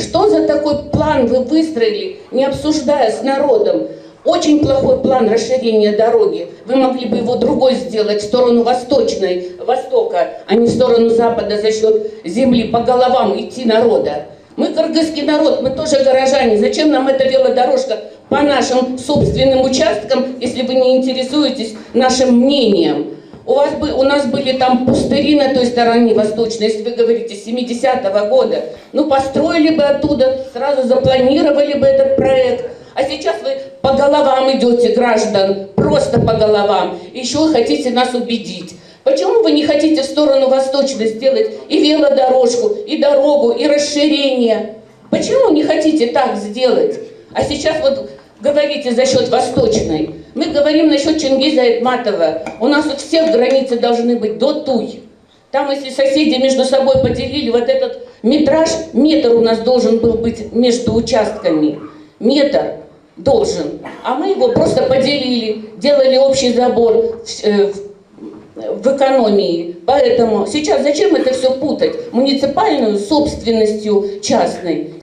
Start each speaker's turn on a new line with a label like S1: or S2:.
S1: Что за такой план вы выстроили, не обсуждая с народом? Очень плохой план расширения дороги. Вы могли бы его другой сделать в сторону востока, а не в сторону запада за счет земли, по головам идти народа. Мы кыргызский народ, мы тоже горожане. Зачем нам эта велодорожка по нашим собственным участкам, если вы не интересуетесь нашим мнением? У нас были там пустыри на той стороне восточной, если вы говорите, 70-го года. Ну, построили бы оттуда, сразу запланировали бы этот проект. А сейчас вы по головам идете, граждан, просто по головам. Еще хотите нас убедить. Почему вы не хотите в сторону восточной сделать и велодорожку, и дорогу, и расширение? Почему не хотите так сделать? А сейчас вот говорите за счет восточной. Мы говорим насчет Чингиза Айтматова. У нас вот всех границы должны быть до Туй. Там, если соседи между собой поделили, вот этот метр у нас должен был быть между участками. Метр должен. А мы его просто поделили, делали общий забор в экономии. Поэтому сейчас зачем это все путать? Муниципальную с собственностью частной.